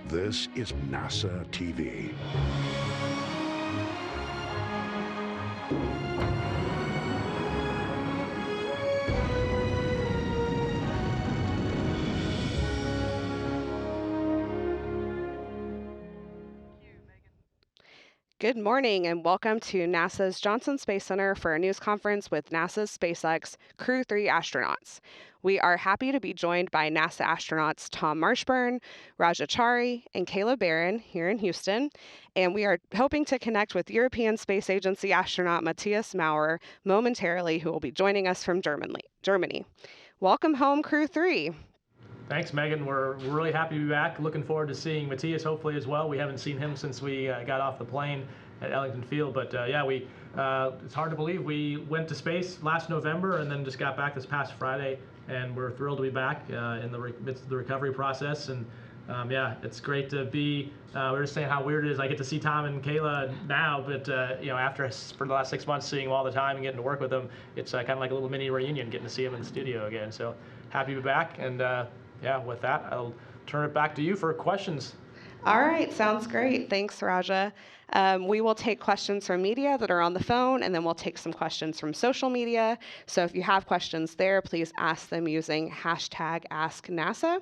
This is NASA TV. Good morning and welcome to NASA's Johnson Space Center for a news conference with NASA's SpaceX Crew-3 astronauts. We are happy to be joined by NASA astronauts Tom Marshburn, Raja Chari, and Kayla Barron here in Houston, and we are hoping to connect with European Space Agency astronaut Matthias Maurer momentarily, who will be joining us from Germany. Welcome home, Crew-3. Thanks, Megan. We're really happy to be back. Looking forward to seeing Matthias hopefully as well. We haven't seen him since we got off the plane at Ellington Field, but it's hard to believe we went to space last November and then just got back this past Friday, and we're thrilled to be back in the midst of the recovery process. And it's great to be. We were just saying how weird it is. I get to see Tom and Kayla now, but after for the last 6 months seeing them all the time and getting to work with them, it's kind of like a little mini reunion, getting to see them in the studio again. So happy to be back, and with that, I'll turn it back to you for questions. All right, sounds great. Thanks, Raja. We will take questions from media that are on the phone, and then we'll take some questions from social media. So if you have questions there, please ask them using hashtag AskNASA.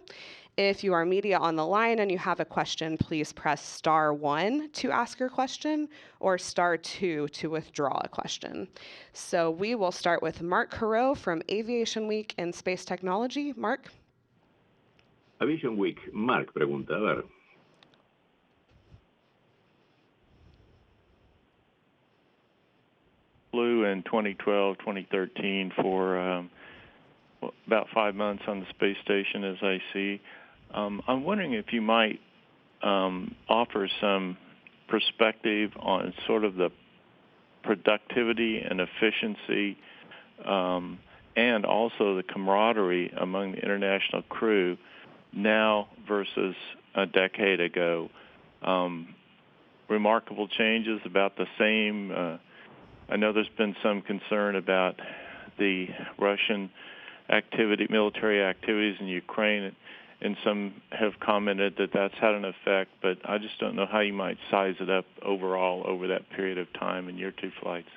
If you are media on the line and you have a question, please press *1 to ask your question or *2 to withdraw a question. So we will start with Mark Carreau from Aviation Week and Space Technology. Mark? Aviation Week. Mark pregunta, a ver. Flew in 2012, 2013 for about 5 months on the space station as I see. I'm wondering if you might offer some perspective on sort of the productivity and efficiency and also the camaraderie among the international crew now versus a decade ago. Remarkable changes, about the same. I know there's been some concern about the Russian military activities in Ukraine, and some have commented that that's had an effect, but I just don't know how you might size it up overall over that period of time in your two flights.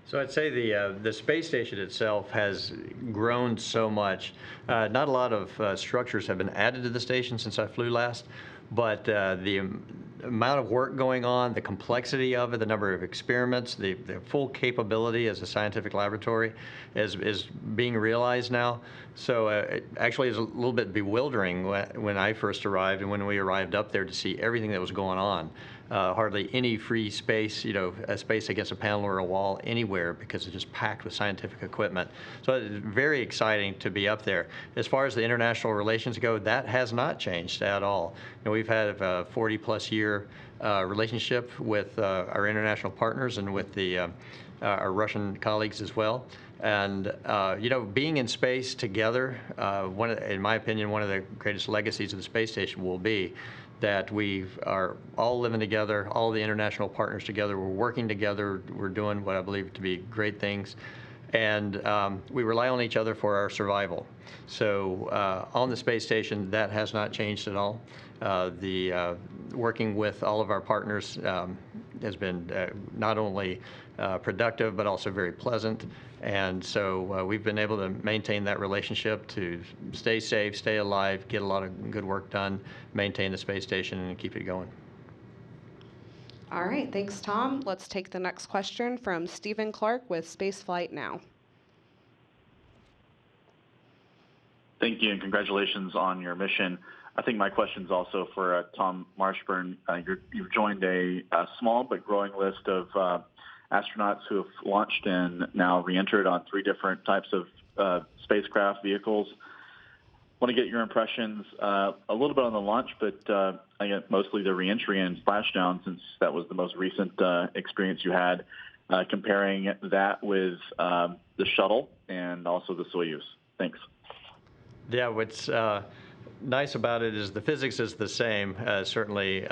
So I'd say the space station itself has grown so much. Not a lot of structures have been added to the station since I flew last, but the amount of work going on, the complexity of it, the number of experiments, the full capability as a scientific laboratory is being realized now. So it actually is a little bit bewildering when I first arrived and when we arrived up there to see everything that was going on. Hardly any free space, a space against a panel or a wall anywhere, because it's just packed with scientific equipment. So it's very exciting to be up there. As far as the international relations go, that has not changed at all. We've had a 40-plus year relationship with our international partners and with our Russian colleagues as well. And, being in space together, in my opinion, one of the greatest legacies of the space station will be that we are all living together, all the international partners together. We're working together. We're doing what I believe to be great things. And we rely on each other for our survival. So on the space station, that has not changed at all. Working with all of our partners has been not only productive, but also very pleasant. And so we've been able to maintain that relationship to stay safe, stay alive, get a lot of good work done, maintain the space station, and keep it going. All right, thanks, Tom. Let's take the next question from Stephen Clark with Spaceflight Now. Thank you, and congratulations on your mission. I think my question is also for Tom Marshburn. You've joined a small but growing list of astronauts who have launched and now re-entered on 3 different types of spacecraft vehicles. I want to get your impressions a little bit on the launch, but I guess mostly the re-entry and splashdown, since that was the most recent experience you had, comparing that with the shuttle and also the Soyuz. Thanks. Yeah, what's nice about it is the physics is the same. Certainly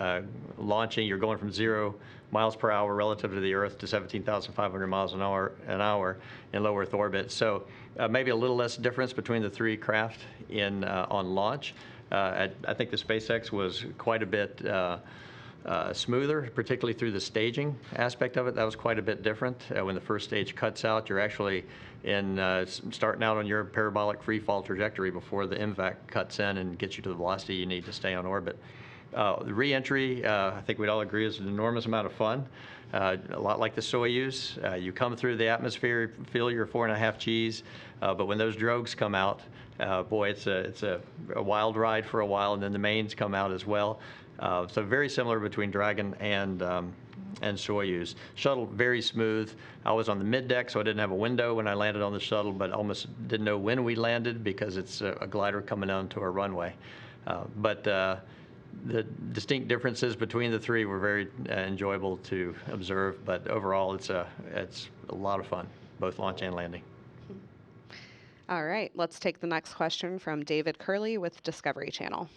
launching, you're going from 0 miles per hour relative to the Earth to 17,500 miles an hour in low Earth orbit. So maybe a little less difference between the 3 craft on launch. I think the SpaceX was quite a bit smoother, particularly through the staging aspect of it. That was quite a bit different. When the first stage cuts out, you're actually starting out on your parabolic free fall trajectory before the MVAC cuts in and gets you to the velocity you need to stay on orbit. The re-entry, I think we'd all agree, is an enormous amount of fun. A lot like the Soyuz. You come through the atmosphere, feel your 4.5 Gs, but when those drogues come out, boy, it's a wild ride for a while, and then the mains come out as well. So very similar between Dragon and Soyuz. Shuttle, very smooth. I was on the mid-deck, so I didn't have a window when I landed on the shuttle, but almost didn't know when we landed because it's a glider coming onto our runway. But the distinct differences between the three were very enjoyable to observe, but overall it's a lot of fun, both launch and landing. All right, let's take the next question from David Curley with Discovery Channel.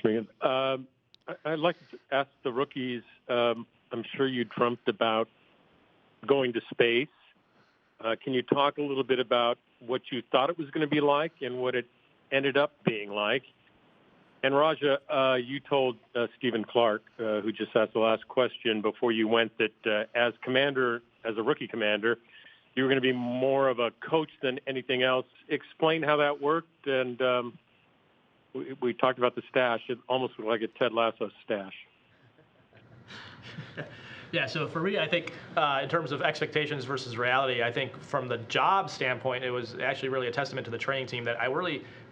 I'd like to ask the rookies, I'm sure you dreamt about going to space. Can you talk a little bit about what you thought it was going to be like and what it ended up being like? And Raja, you told Stephen Clark, who just asked the last question before you went, that as a rookie commander, you were going to be more of a coach than anything else. Explain how that worked. And we talked about the stash. It almost looked like a Ted Lasso stash. Yeah, so for me, I think in terms of expectations versus reality, I think from the job standpoint, it was actually really a testament to the training team that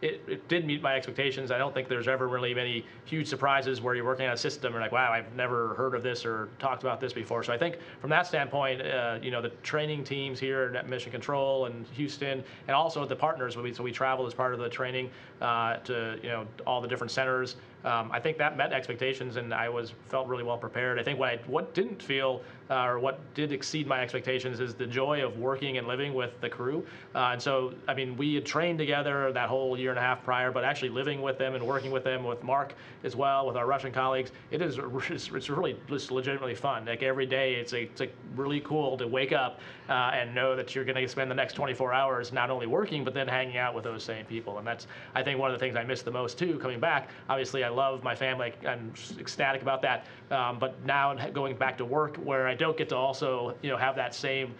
it did meet my expectations. I don't think there's ever really many huge surprises where you're working on a system and like, wow, I've never heard of this or talked about this before. So I think from that standpoint, the training teams here at Mission Control and Houston, and also the partners, so we traveled as part of the training to all the different centers. I think that met expectations, and I felt really well prepared. I think what didn't feel or what did exceed my expectations is the joy of working and living with the crew. And so, I mean, we had trained together that whole year and a half prior, but actually living with them and working with them, with Mark as well, with our Russian colleagues, it's really just legitimately fun. Like every day, it's really cool to wake up and know that you're going to spend the next 24 hours not only working, but then hanging out with those same people. And that's, I think, one of the things I miss the most too, coming back. Obviously, I love my family. I'm ecstatic about that. But now going back to work, where I don't get to also have that same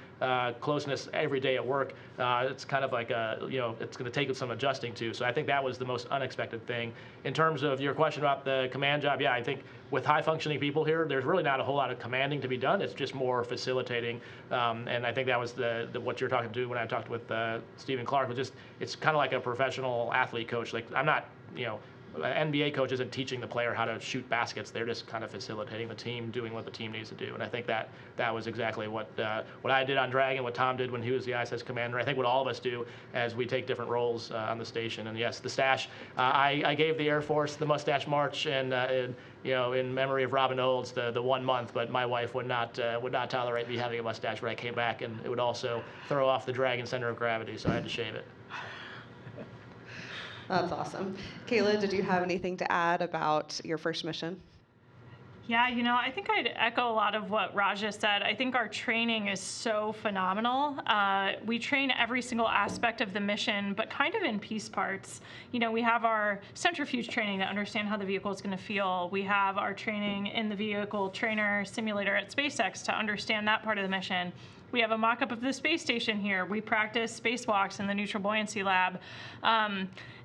closeness every day at work, it's kind of like it's going to take some adjusting to. So I think that was the most unexpected thing. In terms of your question about the command job, yeah, I think with high functioning people here, there's really not a whole lot of commanding to be done. It's just more facilitating. And I think that was what you're talking to when I talked with Stephen Clark. It's kind of like a professional athlete coach. Like I'm not, an NBA coach isn't teaching the player how to shoot baskets. They're just kind of facilitating the team, doing what the team needs to do. And I think that was exactly what I did on Dragon, what Tom did when he was the ISS commander. I think what all of us do as we take different roles on the station. And yes, the stash. I gave the Air Force the mustache march, and in memory of Robin Olds, the 1 month. But my wife would not tolerate me having a mustache when I came back, and it would also throw off the Dragon center of gravity. So I had to shave it. That's awesome. Kayla, did you have anything to add about your first mission? Yeah, I think I'd echo a lot of what Raja said. I think our training is so phenomenal. We train every single aspect of the mission, but kind of in piece parts. We have our centrifuge training to understand how the vehicle is going to feel. We have our training in the vehicle trainer simulator at SpaceX to understand that part of the mission. We have a mock-up of the space station here. We practice spacewalks in the neutral buoyancy lab.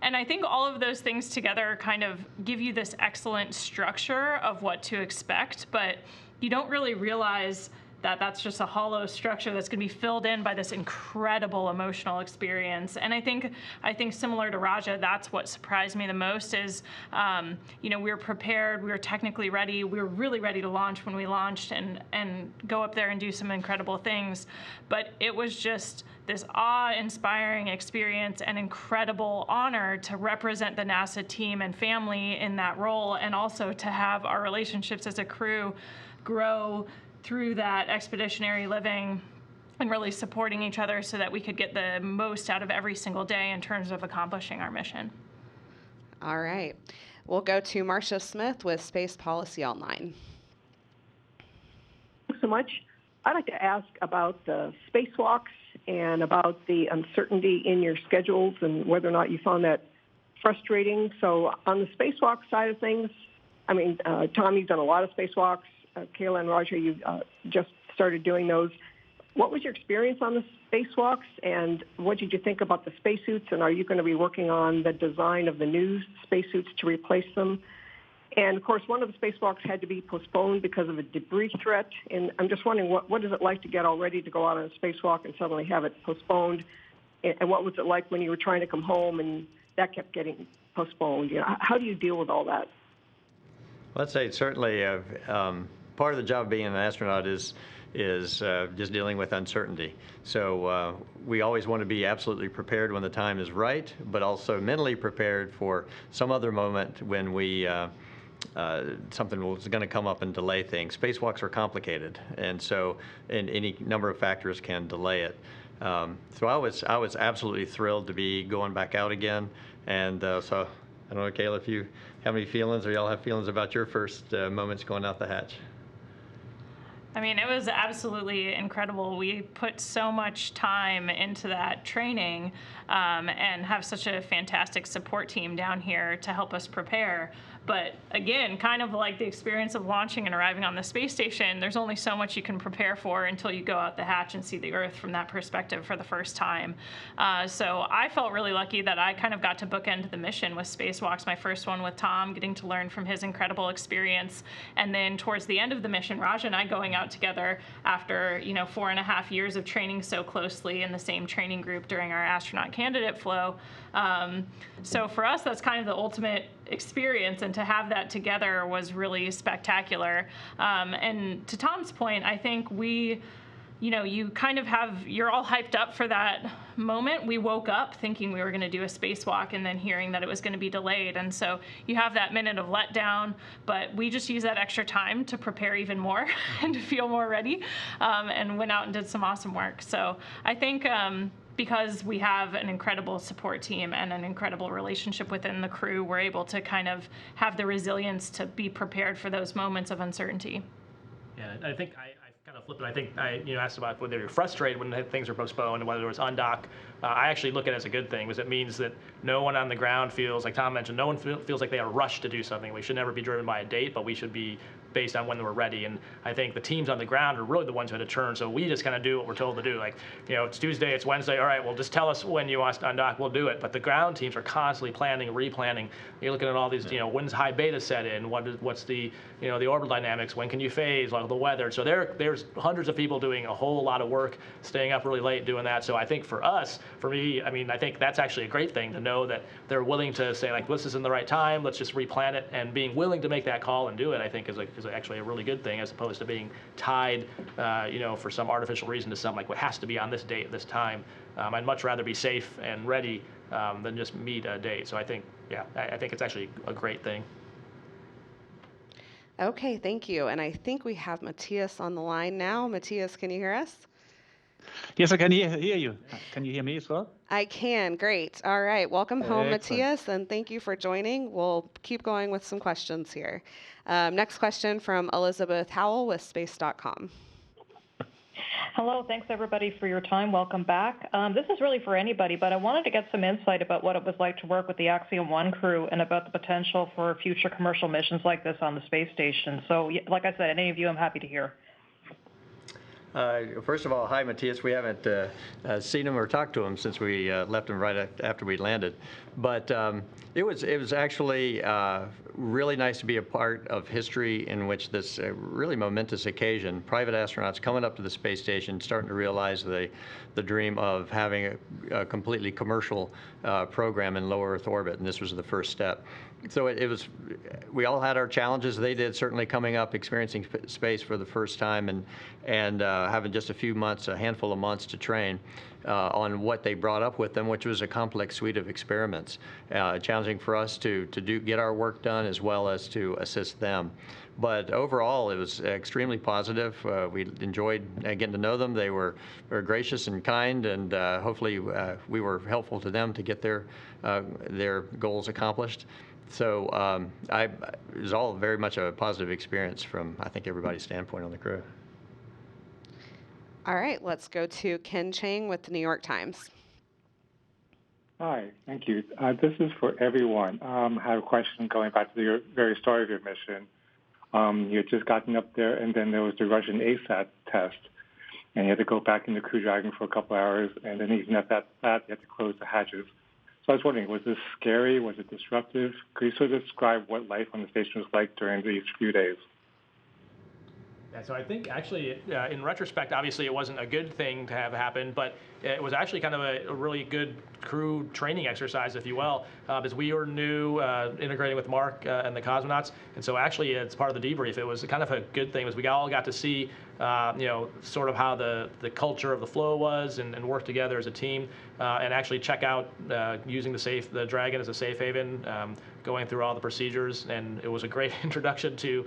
And I think all of those things together kind of give you this excellent structure of what to expect, but you don't really realize that that's just a hollow structure that's going to be filled in by this incredible emotional experience. And I think similar to Raja, that's what surprised me the most is, we were prepared, we were technically ready, we were really ready to launch when we launched and go up there and do some incredible things. But it was just this awe-inspiring experience and incredible honor to represent the NASA team and family in that role, and also to have our relationships as a crew grow through that expeditionary living and really supporting each other so that we could get the most out of every single day in terms of accomplishing our mission. All right. We'll go to Marcia Smith with Space Policy Online. Thanks so much. I'd like to ask about the spacewalks and about the uncertainty in your schedules and whether or not you found that frustrating. So on the spacewalk side of things, I mean, Tom, you've done a lot of spacewalks. Kayla and Roger, you just started doing those. What was your experience on the spacewalks, and what did you think about the spacesuits, and are you going to be working on the design of the new spacesuits to replace them? And, of course, one of the spacewalks had to be postponed because of a debris threat, and I'm just wondering, what is it like to get all ready to go out on a spacewalk and suddenly have it postponed, and what was it like when you were trying to come home and that kept getting postponed? You know, how do you deal with all that? Let's say certainly part of the job of being an astronaut is just dealing with uncertainty. So we always want to be absolutely prepared when the time is right, but also mentally prepared for some other moment when we something was going to come up and delay things. Spacewalks are complicated, and so any number of factors can delay it. So I was absolutely thrilled to be going back out again, and so I don't know, Kayla, if you have any feelings, or y'all have feelings about your first moments going out the hatch. I mean, it was absolutely incredible. We put so much time into that training and have such a fantastic support team down here to help us prepare. But again, kind of like the experience of launching and arriving on the space station, there's only so much you can prepare for until you go out the hatch and see the Earth from that perspective for the first time. So I felt really lucky that I kind of got to bookend the mission with spacewalks, my first one with Tom, getting to learn from his incredible experience. And then towards the end of the mission, Raj and I going out together after 4.5 years of training so closely in the same training group during our astronaut candidate flow. So for us, that's kind of the ultimate experience, and to have that together was really spectacular. And to Tom's point, I think you're all hyped up for that moment. We woke up thinking we were going to do a spacewalk and then hearing that it was going to be delayed. And so you have that minute of letdown, but we just used that extra time to prepare even more and to feel more ready, and went out and did some awesome work. So I think because we have an incredible support team and an incredible relationship within the crew, we're able to kind of have the resilience to be prepared for those moments of uncertainty. Yeah, I think I kind of flip it. I think I asked about whether you're frustrated when things are postponed and whether it was undock. I actually look at it as a good thing, because it means that no one on the ground feels, like Tom mentioned, no one feels like they are rushed to do something. We should never be driven by a date, but we should be based on when we're ready. And I think the teams on the ground are really the ones who had to turn. So we just kind of do what we're told to do. Like, it's Tuesday, it's Wednesday. All right, well, just tell us when you want us to undock. We'll do it. But the ground teams are constantly planning, replanning. You're looking at all these, when's high beta set in? What's the, the orbital dynamics? When can you phase? Like the weather. So there's hundreds of people doing a whole lot of work, staying up really late doing that. So I think for me, I think that's actually a great thing to know that they're willing to say, like, this isn't the right time. Let's just replan it. And being willing to make that call and do it, I think is actually a really good thing, as opposed to being tied, for some artificial reason to something like what has to be on this date at this time. I'd much rather be safe and ready than just meet a date. So I think it's actually a great thing. Okay, thank you. And I think we have Matthias on the line now. Matthias, can you hear us? Yes, I can hear you. Can you hear me as well? I can. Great. All right. Welcome home, Excellent. Matthias, and thank you for joining. We'll keep going with some questions here. Next question from Elizabeth Howell with space.com. Hello. Thanks, everybody, for your time. Welcome back. This is really for anybody, but I wanted to get some insight about what it was like to work with the Axiom 1 crew and about the potential for future commercial missions like this on the space station. So, like I said, any of you, I'm happy to hear. First of all, hi, Matthias. We haven't seen him or talked to him since we left him right after we landed. But it was actually really nice to be a part of history in which this really momentous occasion, private astronauts coming up to the space station, starting to realize the dream of having a completely commercial program in low Earth orbit, and this was the first step. So we all had our challenges. They did, certainly coming up, experiencing space for the first time, and having just a handful of months to train on what they brought up with them, which was a complex suite of experiments, challenging for us to get our work done as well as to assist them. But overall, it was extremely positive. We enjoyed getting to know them. They were gracious and kind, and hopefully we were helpful to them to get their goals accomplished. So it was all very much a positive experience from, I think, everybody's standpoint on the crew. All right, let's go to Ken Chang with the New York Times. Hi, thank you. This is for everyone. I have a question going back to the very start of your mission. You had just gotten up there, and then there was the Russian ASAT test, and you had to go back in the Crew Dragon for a couple hours, and then even at that, you had to close the hatches. So I was wondering, was this scary? Was it disruptive? Could you sort of describe what life on the station was like during these few days? Yeah, so I think actually, in retrospect, obviously it wasn't a good thing to have happen, but it was actually kind of a really good crew training exercise, if you will, because we were new, integrating with Mark and the cosmonauts, and so actually it's part of the debrief. It was kind of a good thing, was we all got to see, sort of how the culture of the flow was, and work together as a team, and actually check out using the Dragon as a safe haven, going through all the procedures, and it was a great introduction to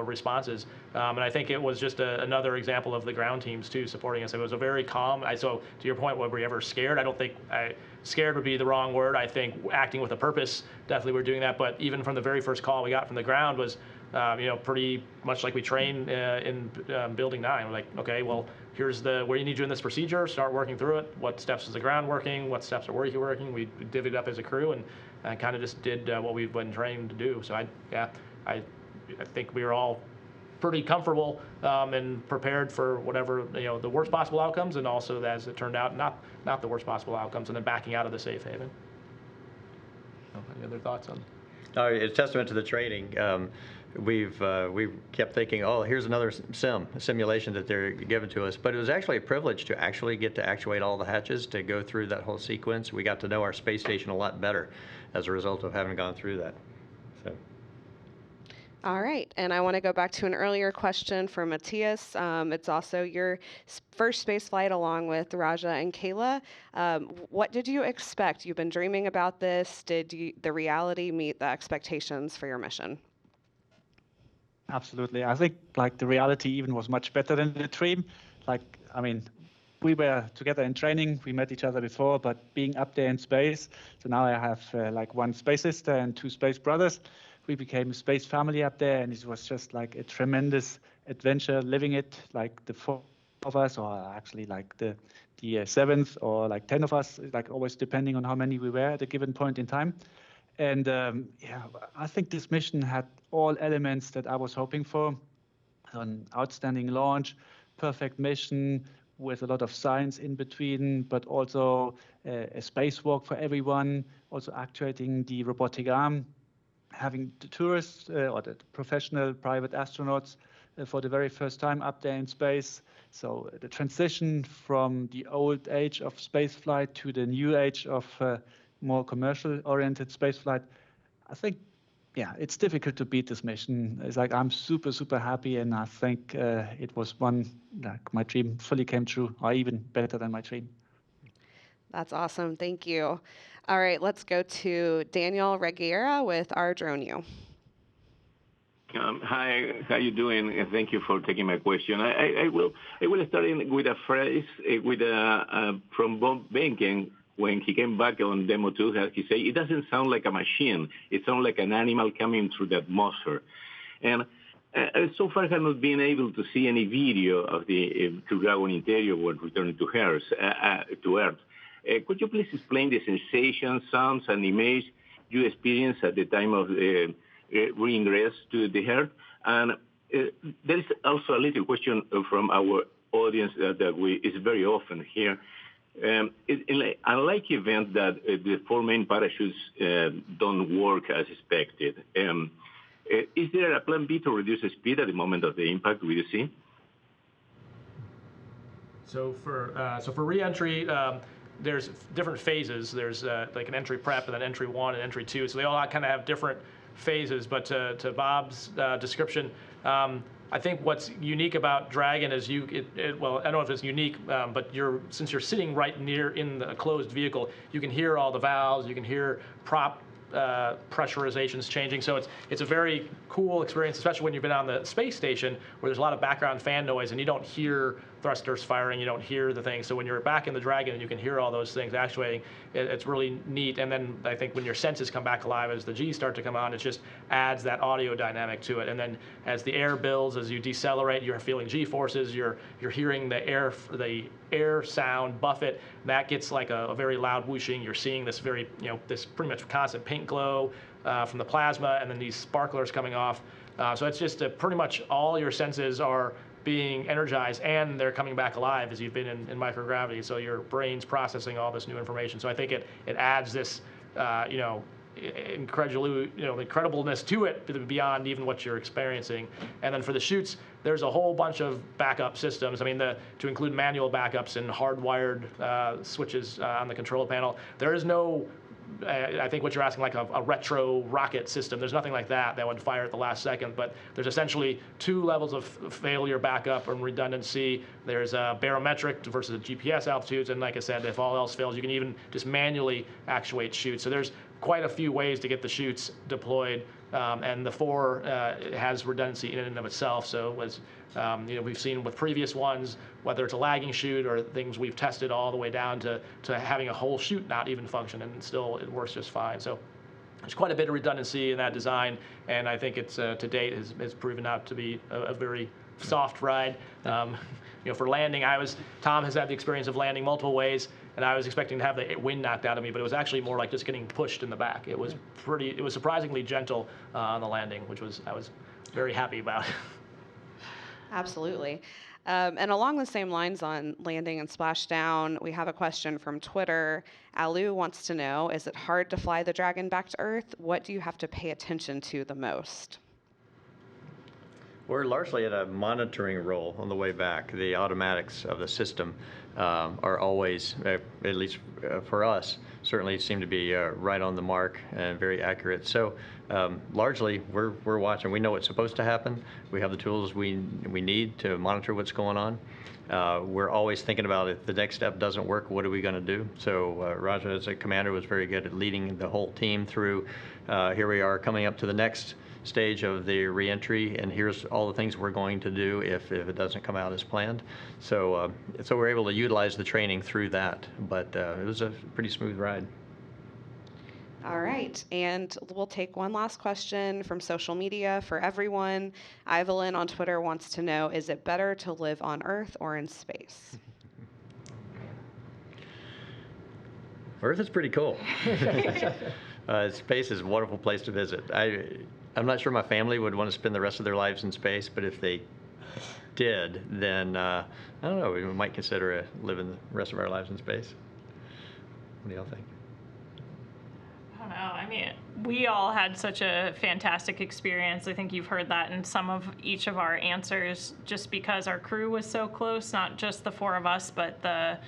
responses. And I think it was just another example of the ground teams too supporting us. It was a very calm. So to your point, were we ever scared? I don't think scared would be the wrong word. I think acting with a purpose, definitely we're doing that. But even from the very first call we got from the ground was, pretty much like we train in Building 9. We're like, okay, well, here's where you need to do in this procedure. Start working through it. What steps is the ground working? What steps are working? We divvied up as a crew and kind of just did what we've been trained to do. So I think we were all pretty comfortable and prepared for whatever the worst possible outcomes, and also, as it turned out, not the worst possible outcomes, and then backing out of the safe haven. Any other thoughts on? It's a testament to the training. We've kept thinking, oh, here's another simulation that they're giving to us, but it was actually a privilege to actually get to actuate all the hatches, to go through that whole sequence. We got to know our space station a lot better as a result of having gone through that. So. All right, and I want to go back to an earlier question for Matthias. It's also your first space flight along with Raja and Kayla. What did you expect? You've been dreaming about this. Did the reality meet the expectations for your mission? Absolutely. I think the reality even was much better than the dream. We were together in training. We met each other before, but being up there in space, so now I have one space sister and 2 space brothers. We became a space family up there, and it was just like a tremendous adventure living it, like the 4 of us, or actually the 7th, or 10 of us, always depending on how many we were at a given point in time. And I think this mission had all elements that I was hoping for. An outstanding launch, perfect mission with a lot of science in between, but also a spacewalk for everyone, also actuating the robotic arm, having the tourists or the professional private astronauts for the very first time up there in space. So the transition from the old age of spaceflight to the new age of more commercial-oriented spaceflight, I think, it's difficult to beat this mission. It's I'm super, super happy, and I think it was my dream fully came true, or even better than my dream. That's awesome. Thank you. All right, let's go to Daniel Reguera with Our Drone U. Hi, how you doing? And thank you for taking my question. I will start with a phrase from Bob Behnken when he came back on Demo 2. He said, "It doesn't sound like a machine. It sounds like an animal coming through the atmosphere." And so far, I have not been able to see any video of the Crew Dragon interior when returning to Earth. Could you please explain the sensations, sounds, and image you experienced at the time of reingress to the Earth? And there is also a little question from our audience that is very often here. In an unlikely event that the 4 main parachutes don't work as expected, is there a plan B to reduce the speed at the moment of the impact? Will you see? So for re-entry, there's different phases. There's an entry prep, and then entry 1 and entry 2. So they all kind of have different phases. But to Bob's description, I think what's unique about Dragon is well, I don't know if it's unique, but since you're sitting right near in the closed vehicle, you can hear all the valves, you can hear prop pressurizations changing. So it's a very cool experience, especially when you've been on the space station where there's a lot of background fan noise and you don't hear thrusters firing, you don't hear the thing. So when you're back in the Dragon and you can hear all those things actuating, it's really neat. And then I think when your senses come back alive as the G's start to come on, it just adds that audio dynamic to it. And then as the air builds, as you decelerate, you're feeling G forces, you're hearing the air sound buffet. That gets like a very loud whooshing. You're seeing this very, this pretty much constant pink glow from the plasma, and then these sparklers coming off. So it's just pretty much all your senses are being energized, and they're coming back alive as you've been in microgravity. So your brain's processing all this new information. So I think it adds this, incredibleness to it beyond even what you're experiencing. And then for the chutes, there's a whole bunch of backup systems. I mean, to include manual backups and hardwired switches on the control panel. There is no, I think what you're asking, like a retro rocket system. There's nothing like that would fire at the last second, but there's essentially 2 levels of failure backup and redundancy. There's barometric versus GPS altitudes, and like I said, if all else fails, you can even just manually actuate chutes. So there's quite a few ways to get the chutes deployed, and the 4 has redundancy in and of itself. So as we've seen with previous ones, whether it's a lagging chute or things we've tested all the way down to having a whole chute not even function, and still it works just fine. So there's quite a bit of redundancy in that design, and I think it's to date has proven out to be a very soft ride. For landing, Tom has had the experience of landing multiple ways, and I was expecting to have the wind knocked out of me, but it was actually more like just getting pushed in the back. It was surprisingly gentle on the landing, which I was very happy about. Absolutely. And along the same lines on landing and splashdown, we have a question from Twitter. Alu wants to know, is it hard to fly the Dragon back to Earth? What do you have to pay attention to the most? We're largely at a monitoring role on the way back. The automatics of the system are always, at least for us, certainly seem to be right on the mark and very accurate. So largely, we're watching. We know what's supposed to happen. We have the tools we need to monitor what's going on. We're always thinking about if the next step doesn't work, what are we going to do? So Raja, as a commander, was very good at leading the whole team through. Here we are coming up to the next stage of the reentry, and here's all the things we're going to do if it doesn't come out as planned. So we're able to utilize the training through that, but it was a pretty smooth ride. All right, and we'll take one last question from social media for everyone. Evelyn on Twitter wants to know, is it better to live on Earth or in space? Earth is pretty cool. Space is a wonderful place to visit. I'm not sure my family would want to spend the rest of their lives in space, but if they did, then I don't know, we might consider living the rest of our lives in space. What do y'all think? I don't know. I mean, we all had such a fantastic experience. I think you've heard that in some of each of our answers, just because our crew was so close, not just the 4 of us, but the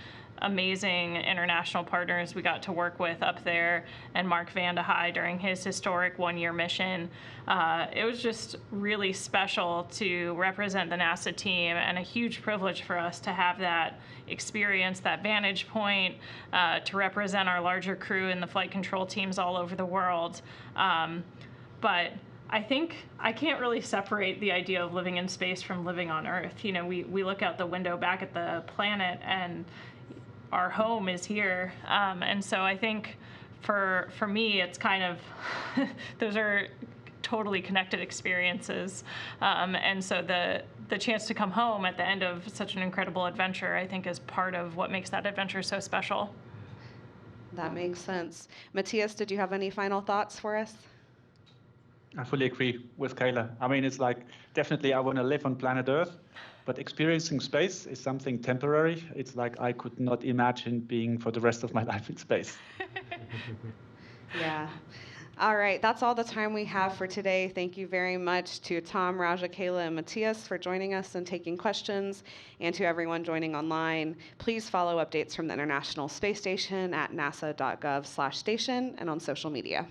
amazing international partners we got to work with up there, and Mark Van de Heij during his historic 1-year mission. It was just really special to represent the NASA team, and a huge privilege for us to have that experience, that vantage point, to represent our larger crew and the flight control teams all over the world. But I think I can't really separate the idea of living in space from living on Earth. We look out the window back at the planet, and our home is here. And so I think for me, it's kind of, those are totally connected experiences. And so the chance to come home at the end of such an incredible adventure, I think, is part of what makes that adventure so special. That makes sense. Matthias, did you have any final thoughts for us? I fully agree with Kayla. I mean, it's like, definitely I want to live on planet Earth, but experiencing space is something temporary. It's like I could not imagine being for the rest of my life in space. Yeah. All right, that's all the time we have for today. Thank you very much to Tom, Raja, Kayla, and Matthias for joining us and taking questions, and to everyone joining online. Please follow updates from the International Space Station at nasa.gov/station and on social media.